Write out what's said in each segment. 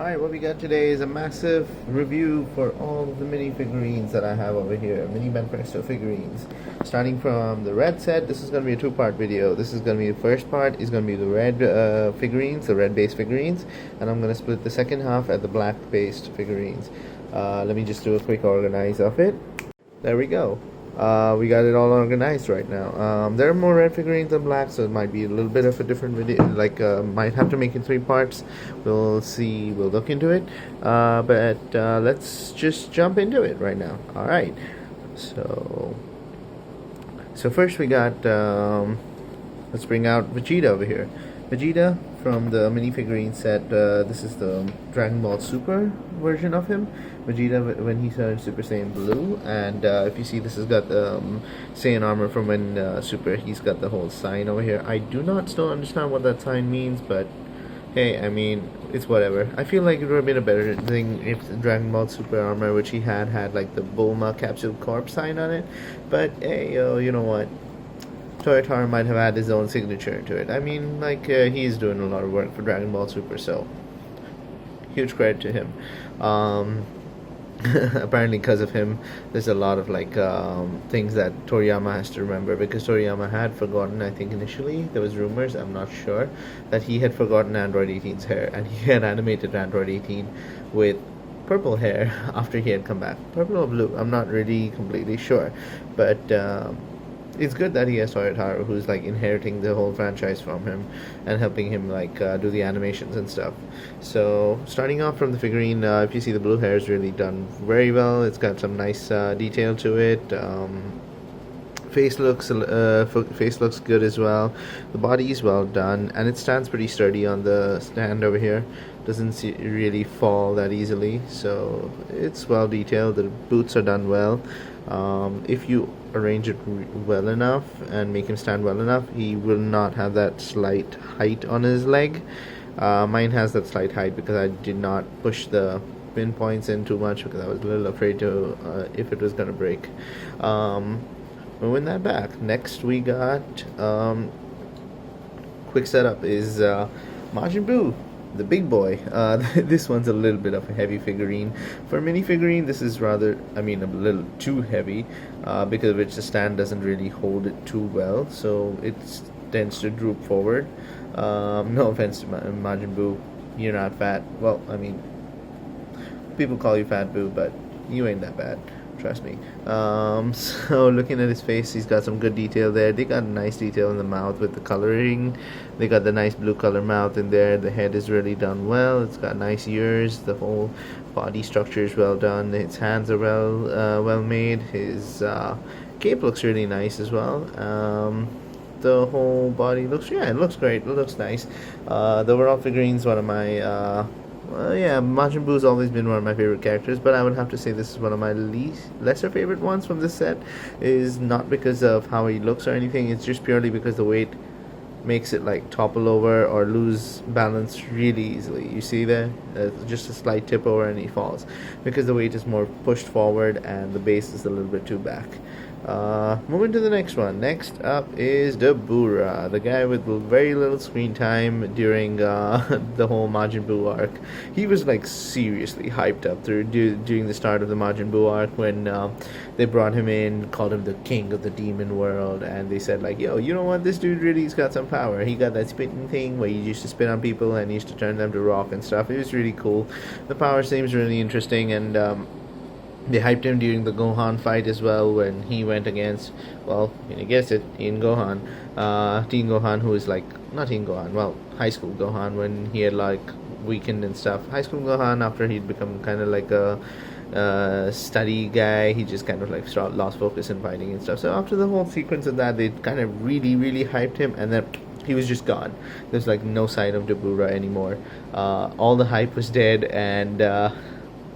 Alright, what we got today is a massive review for all of the mini figurines that I have over here. Mini Banpresto figurines. Starting from the red set, this is going to be a two-part video. This is going to be the first part, is going to be the red figurines, the red-based figurines. And I'm going to split the second half at the black-based figurines. Let me just do a quick organize of it. There we go. We got it all organized right now. There are more red figurines than black, so it might be a little bit of a different video. Might have to make it 3 parts. We'll see. We'll look into it. But let's just jump into it right now. All right. So first we got. Let's bring out Vegeta over here. Vegeta from the minifigurine set. This is the Dragon Ball Super version of him. Vegeta when he turned Super Saiyan Blue, and if you see, this has got the Saiyan armor from when Super. He's got the whole sign over here. I do not still understand what that sign means, but hey, I mean, it's whatever. I feel like it would have been a better thing if the Dragon Ball Super armor, which he had like the Bulma Capsule Corp sign on it. But hey, you know what? Toyotar might have had his own signature to it. I mean, like, he's doing a lot of work for Dragon Ball Super, so huge credit to him. Apparently because of him, there's a lot of things that Toriyama has to remember, because Toriyama had forgotten, I think initially there was rumors, I'm not sure, that he had forgotten Android 18's hair, and he had animated Android 18 with purple hair after he had come back. Purple or blue, I'm not really completely sure, but it's good that he has Toyotaru, who's like inheriting the whole franchise from him and helping him do the animations and stuff. So starting off from the figurine, if you see, the blue hair is really done very well. It's got some nice detail to it. Face looks good as well. The body is well done, and it stands pretty sturdy on the stand over here. Doesn't really fall that easily, so it's well detailed. The boots are done well. If you arrange it well enough and make him stand well enough, he will not have that slight height on his leg. Mine has that slight height because I did not push the pinpoints in too much, because I was a little afraid to if it was gonna break. Moving that back, next we got quick setup is Majin Buu, the big boy. This one's a little bit of a heavy figurine. For a mini figurine, this is rather, I mean, a little too heavy, because of which the stand doesn't really hold it too well, so it tends to droop forward. No offense to Majin Buu, you're not fat. Well, I mean, people call you Fat Buu, but you ain't that bad. Trust me. So looking at his face, he's got some good detail there. They got a nice detail in the mouth with the coloring. They got the nice blue color mouth in there. The head is really done well. It's got nice ears. The whole body structure is well done. His hands are well made. His cape looks really nice as well. The whole body looks, yeah, it looks great. It looks nice. The overall figurine's one of my Majin Buu's always been one of my favorite characters, but I would have to say this is one of my lesser favorite ones from this set. Is not because of how he looks or anything, it's just purely because the weight makes it like topple over or lose balance really easily. You see there? Just a slight tip over and he falls, because the weight is more pushed forward and the base is a little bit too back. Moving to the next one. Next up is Dabura, the guy with very little screen time during the whole Majin Buu arc. He was like seriously hyped up during the start of the Majin Buu arc, when they brought him in, called him the king of the demon world, and they said like, yo, you know what, this dude really's got some power. He got that spitting thing where he used to spit on people and he used to turn them to rock and stuff. It was really cool. The power seems really interesting, and they hyped him during the Gohan fight as well, when he went against, well, you guessed it, Teen Gohan, who is like, not Teen Gohan, well, High School Gohan, when he had like weakened and stuff. High School Gohan, after he'd become kind of like a study guy, he just kind of like lost focus in fighting and stuff. So after the whole sequence of that, they kind of really hyped him, and then he was just gone. There's like no sign of Dabura anymore. All the hype was dead, and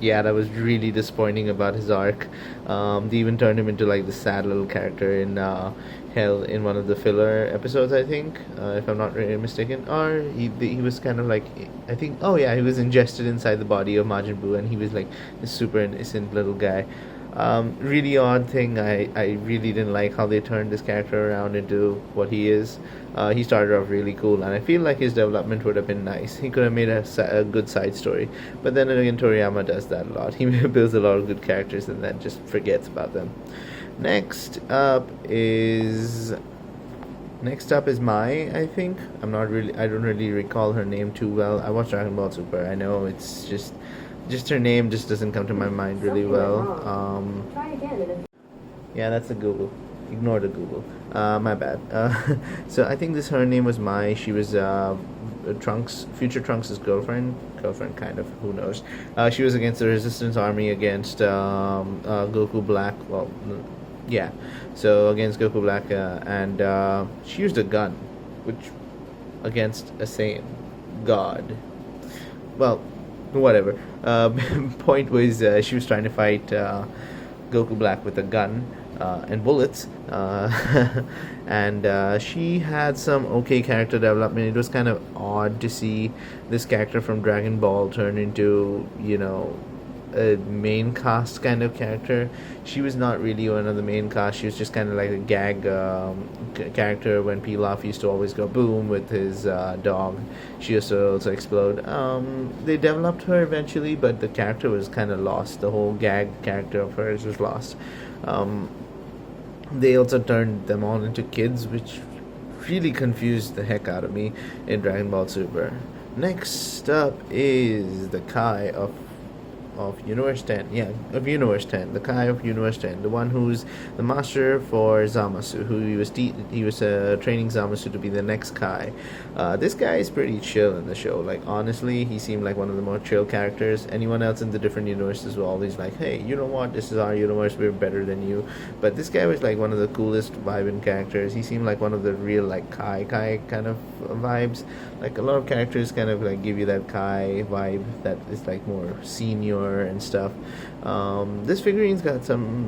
yeah, that was really disappointing about his arc. They even turned him into like the sad little character in Hell in one of the filler episodes, I think, if I'm not really mistaken. Or he was kind of like, I think, oh yeah, he was ingested inside the body of Majin Buu, and he was like this super innocent little guy. Really odd thing. I really didn't like how they turned this character around into what he is. He started off really cool, and I feel like his development would have been nice. He could have made a good side story. But then again, Toriyama does that a lot. He builds a lot of good characters and then just forgets about them. Next up is Mai, I think. I don't really recall her name too well. I watched Dragon Ball Super. I know it's just her name just doesn't come to my mind really well. Try again. Yeah, that's a Google. Ignore the Google. My bad. So I think her name was Mai. She was future Trunks' girlfriend. Girlfriend, kind of. Who knows? She was against the Resistance Army against Goku Black. Well, yeah. So against Goku Black, and she used a gun, which against a Saiyan god. Well, whatever. Point was, she was trying to fight Goku Black with a gun and bullets, and she had some okay character development. It was kind of odd to see this character from Dragon Ball turn into, a main cast kind of character. She was not really one of the main cast. She was just kind of like a gag character when Pilaf used to always go boom with his dog. She used to also explode. They developed her eventually, but the character was kind of lost. The whole gag character of hers was lost. They also turned them all into kids, which really confused the heck out of me in Dragon Ball Super. Next up is the Kai of Universe 10. Yeah, of Universe 10. The Kai of Universe 10. The one who's the master for Zamasu, who he was training Zamasu to be the next Kai. This guy is pretty chill in the show. Like, honestly, he seemed like one of the more chill characters. Anyone else in the different universes were always like, hey, you know what? This is our universe. We're better than you. But this guy was like one of the coolest vibing characters. He seemed like one of the real, like, Kai kind of vibes. Like, a lot of characters kind of like give you that Kai vibe that is like more senior and stuff. This figurine's got some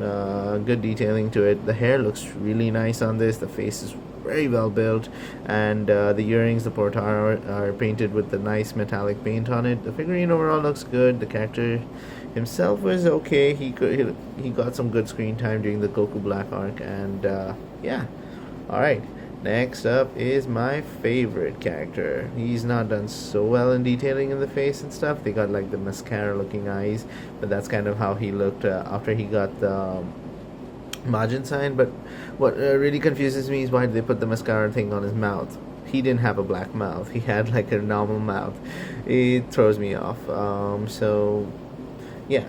good detailing to it. The hair looks really nice on this. The face is very well built, and the earrings, the portar are painted with the nice metallic paint on it. The figurine overall looks good. The character himself was okay. He got some good screen time during the Goku Black arc, and yeah. All right. Next up is my favorite character. He's not done so well in detailing in the face and stuff. They got like the mascara looking eyes, but that's kind of how he looked after he got the Majin sign. But what really confuses me is why they put the mascara thing on his mouth. He didn't have a black mouth. He had like a normal mouth. It throws me off.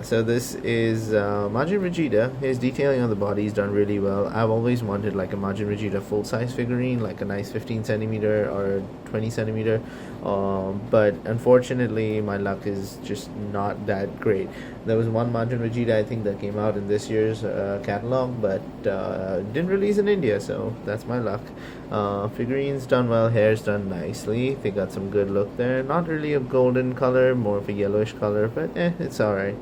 So this is Majin Vegeta. His detailing on the body is done really well. I've always wanted like a Majin Vegeta full-size figurine, like a nice 15 centimeter or 20 centimeter. But unfortunately, my luck is just not that great. There was one Majin Vegeta, I think, that came out in this year's catalog, but didn't release in India, so that's my luck. Figurines done well, hair's done nicely. They got some good look there. Not really a golden color, more of a yellowish color, but it's alright.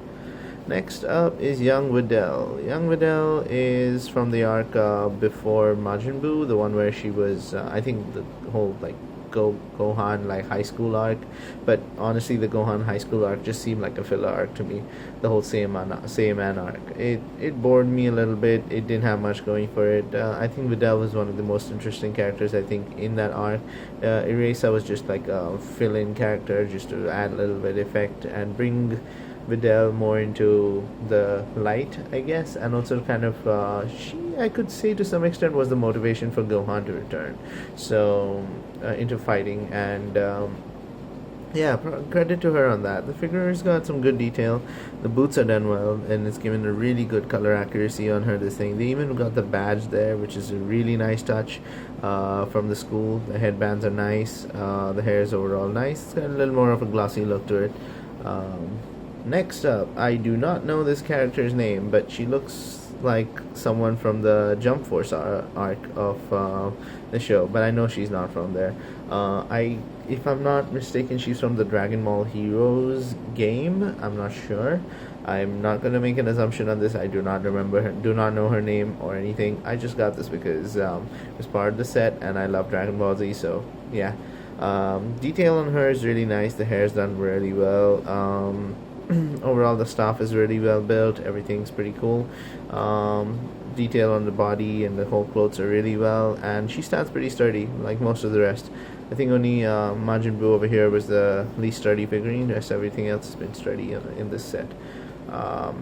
Next up is Young Videl. Young Videl is from the arc before Majin Buu, the one where she was, I think, the whole like Gohan like high school arc. But honestly, the Gohan high school arc just seemed like a filler arc to me. The whole Saiyaman arc. It bored me a little bit. It didn't have much going for it. I think Videl was one of the most interesting characters, I think, in that arc. Erasa was just like a fill-in character just to add a little bit effect and bring Videl more into the light, I guess, and also kind of she, I could say to some extent, was the motivation for Gohan to return, so into fighting, and yeah, credit to her on that. The figure's got some good detail. The boots are done well, and it's given a really good color accuracy on her. This thing, they even got the badge there, which is a really nice touch from the school. The headbands are nice. The hair is overall nice. It's got a little more of a glossy look to it. Next up, I do not know this character's name, but she looks like someone from the Jump Force arc of the show, but I know she's not from there. If I'm not mistaken, she's from the Dragon Ball Heroes game. I'm not sure. I'm not gonna make an assumption on this. I do not remember her, do not know her name or anything. I just got this because it was part of the set, and I love Dragon Ball Z, so yeah. Detail on her is really nice. The hair's done really well. Overall, the stuff is really well built. Everything's pretty cool. Detail on the body and the whole clothes are really well, and she stands pretty sturdy like most of the rest. I think only Majin Buu over here was the least sturdy figurine. The rest everything else has been sturdy in this set.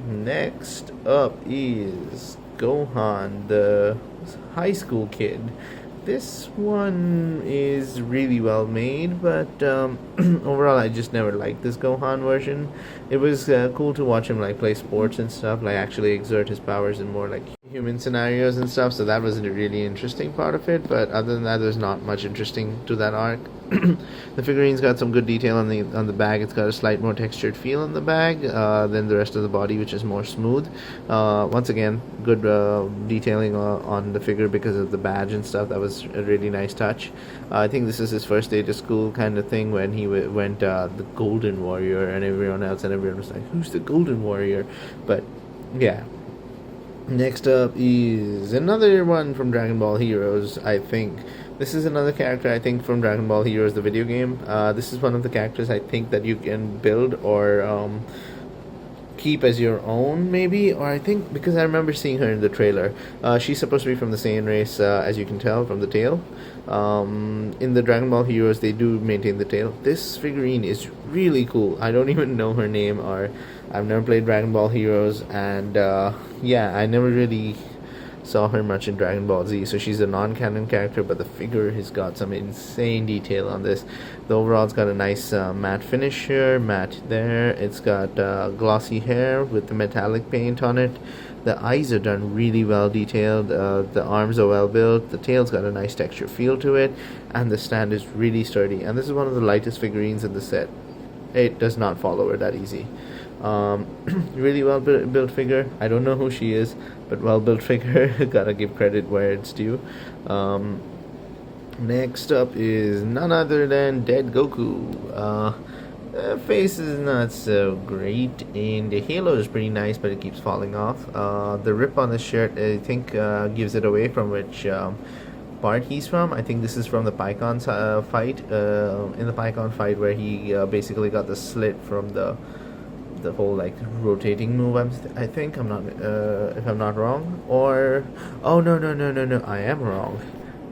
Next up is Gohan, the high school kid. This one is really well made, but overall I just never liked this Gohan version. It was cool to watch him like play sports and stuff, like actually exert his powers in more like human scenarios and stuff, so that was a really interesting part of it, but other than that there's not much interesting to that arc. The figurine's got some good detail on the bag. It's got a slight more textured feel on the bag than the rest of the body, which is more smooth. Once again, good detailing on the figure because of the badge and stuff. That was a really nice touch. I think this is his first day to school kind of thing when he went the Golden Warrior, and everyone was like, who's the Golden Warrior? But yeah. Next up is another one from Dragon Ball Heroes, I think. This is another character, I think, from Dragon Ball Heroes, the video game. This is one of the characters, I think, that you can build or keep as your own, maybe. Or I think, because I remember seeing her in the trailer. She's supposed to be from the Saiyan race, as you can tell from the tail. In the Dragon Ball Heroes, they do maintain the tail. This figurine is really cool. I don't even know her name, or I've never played Dragon Ball Heroes, and yeah, I never really saw her much in Dragon Ball Z, so she's a non-canon character, but the figure has got some insane detail on this. The overall's got a nice matte finish here, matte there. It's got glossy hair with the metallic paint on it. The eyes are done really well detailed. The arms are well built. The tail's got a nice texture feel to it, and the stand is really sturdy. And this is one of the lightest figurines in the set. It does not fall over that easy. Really well built figure. I don't know who she is, but well built figure. Gotta give credit where it's due. Next up is none other than Dead Goku. Face is not so great, and the halo is pretty nice, but it keeps falling off. The rip on the shirt, I think, gives it away from which part he's from. I think this is from the Pycon fight. In the Pycon fight, where he basically got the slit from the whole like rotating move. I think I'm not if I'm not wrong. Or oh no, I am wrong.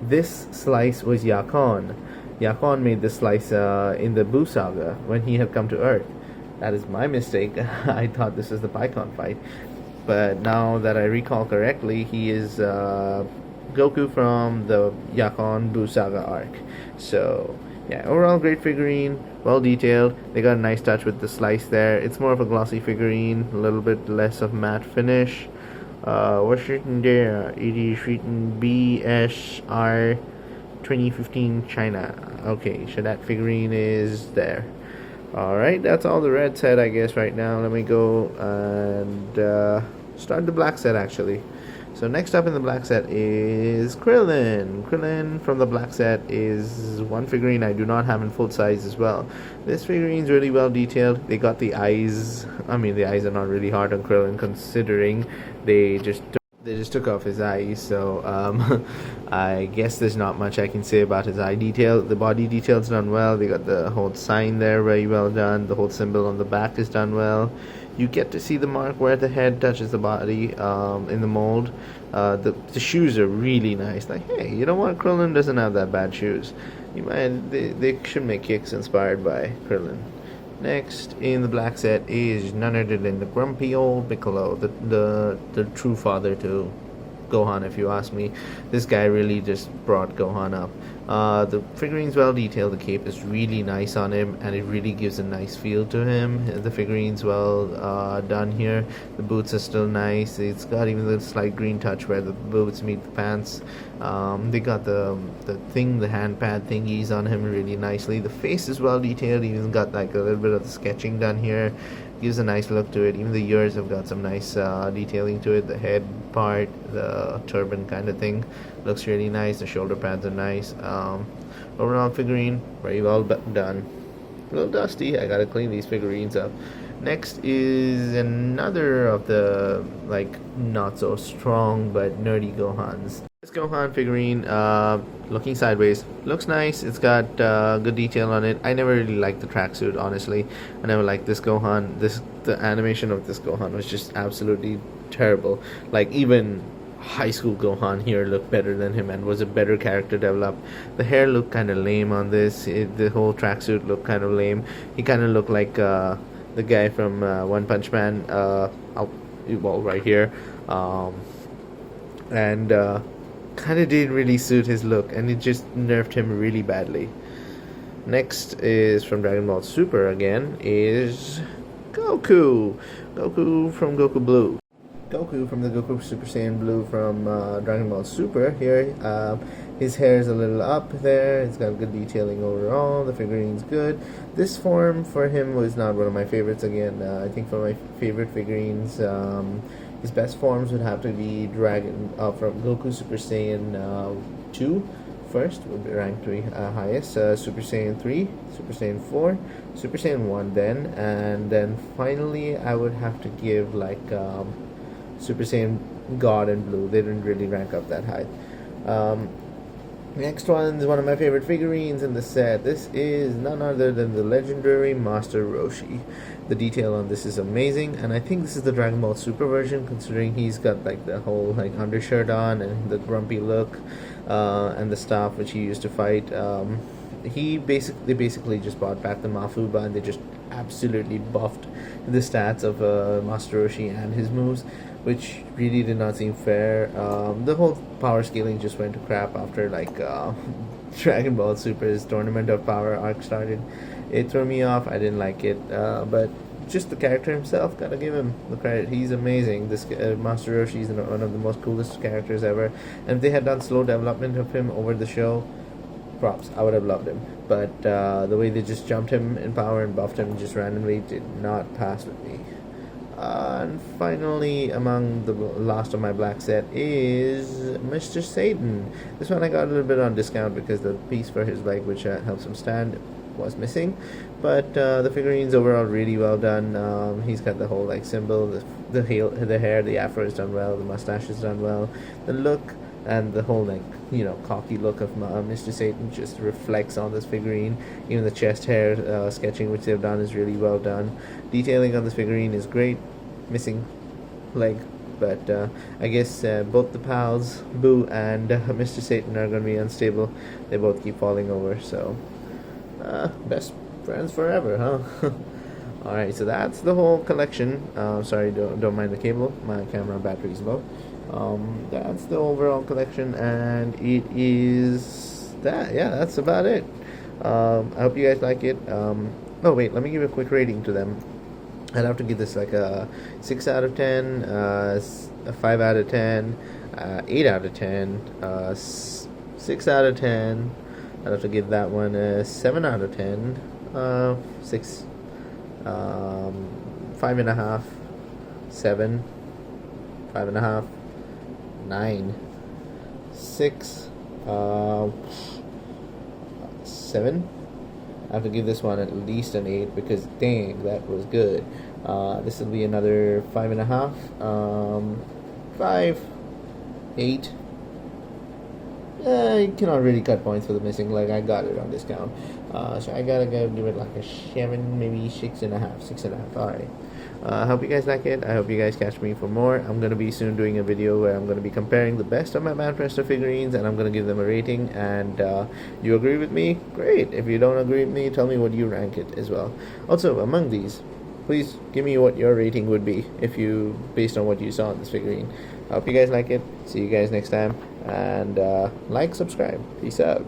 This slice was Yakon. Yakon made this slice in the Buu saga when he had come to Earth. That is my mistake. I thought this is the Pycon fight, but now that I recall correctly, he is Goku from the Yakon Buu saga arc. So yeah, overall great figurine, well detailed. They got a nice touch with the slice there. It's more of a glossy figurine, a little bit less of matte finish. What's written there? It is written BSR 2015 China. Okay, so that figurine is there. Alright, that's all the red set, I guess, right now. Let me go and start the black set, actually. So next up in the black set is Krillin. Krillin from the black set is one figurine I do not have in full size as well. This figurine is really well detailed. They got the eyes. I mean, the eyes are not really hard on Krillin, considering they just took off his eyes. So I guess there's not much I can say about his eye detail. The body detail's done well. They got the whole sign there very well done. The whole symbol on the back is done well. You get to see the mark where the head touches the body in the mold. The shoes are really nice. Like, hey, you know what? Krillin doesn't have that bad shoes. They should make kicks inspired by Krillin. Next in the black set is none other than the grumpy old Piccolo, the true father to Gohan, if you ask me. This guy really just brought Gohan up. The figurine's well detailed. The cape is really nice on him, and it really gives a nice feel to him. The figurine's well done here. The boots are still nice. It's got even the slight green touch where the boots meet the pants. They got the hand pad thingies on him really nicely. The face is well detailed. Even got like a little bit of the sketching done here. Gives a nice look to it. Even the ears have got some nice detailing to it. The head part, the turban kind of thing, looks really nice. The shoulder pads are nice. Overall figurine, very well done. A little dusty. I gotta clean these figurines up. Next is another of the like not so strong but nerdy Gohans. This Gohan figurine, looking sideways, looks nice. It's got good detail on it. I never really liked the tracksuit, honestly. I never liked this Gohan. The animation of this Gohan was just absolutely terrible. Like, even high school Gohan here looked better than him and was a better character developed. The hair looked kind of lame on this. The whole tracksuit looked kind of lame. He kind of looked like the guy from One Punch Man. Well, right here. And kind of didn't really suit his look, and it just nerfed him really badly. Next is from Dragon Ball Super again, is Goku. Goku from Goku Blue. Goku from the Goku Super Saiyan Blue from Dragon Ball Super. Here, his hair is a little up there. It's got good detailing overall. The figurine's good. This form for him was not one of my favorites. Again, I think for my favorite figurines, his best forms would have to be from Goku Super Saiyan 2 first, would be ranked highest, Super Saiyan 3, Super Saiyan 4, Super Saiyan 1 then, and then finally I would have to give like Super Saiyan God and Blue. They didn't really rank up that high. Next one is one of my favorite figurines in the set. This is none other than the legendary Master Roshi. The detail on this is amazing, and I think this is the Dragon Ball Super version, considering he's got like the whole like undershirt on and the grumpy look, and the staff which he used to fight. They basically just brought back the Mafuba, and they just absolutely buffed the stats of Master Roshi and his moves, which really did not seem fair. The whole power scaling just went to crap after like Dragon Ball Super's Tournament of Power arc started. It threw me off. I didn't like it, but just the character himself, gotta give him the credit. He's amazing. This Master Roshi is one of the most coolest characters ever, and if they had done slow development of him over the show, props, I would have loved him. But the way they just jumped him in power and buffed him just randomly did not pass with me. And finally, among the last of my black set is Mr. Satan. This one I got a little bit on discount because the piece for his leg, which helps him stand, was missing. But the figurine's overall really well done. He's got the whole like symbol, the hair, the afro is done well, the mustache is done well, the look and the whole like cocky look of Mr. Satan just reflects on this figurine. Even the chest hair sketching which they've done is really well done. Detailing on this figurine is great. Missing leg, but I guess both the pals Boo and Mr. Satan are going to be unstable. They both keep falling over, so best friends forever, huh? Alright, so that's the whole collection. Sorry, don't mind the cable, my camera battery is low. That's the overall collection, and it is that. Yeah, that's about it. I hope you guys like it. Oh wait, let me give a quick rating to them. I'd have to give this like a 6 out of 10, a 5 out of 10, 8 out of 10, 6 out of 10. I'd have to give that one a 7 out of 10, 6, 5.5, 7, 5.5, 9, 6, 7. I have to give this one at least an 8 because dang, that was good. This will be another 5.5, 5, 8. You cannot really cut points for the missing leg. I got it on discount, so I gotta give it like a 7, maybe 6.5, 6.5. All right. I hope you guys like it. I hope you guys catch me for more. I'm going to be soon doing a video where I'm going to be comparing the best of my Banpresto figurines, and I'm going to give them a rating. And you agree with me? Great. If you don't agree with me, tell me what you rank it as well. Also, among these, please give me what your rating would be based on what you saw in this figurine. I hope you guys like it. See you guys next time. And like, subscribe. Peace out.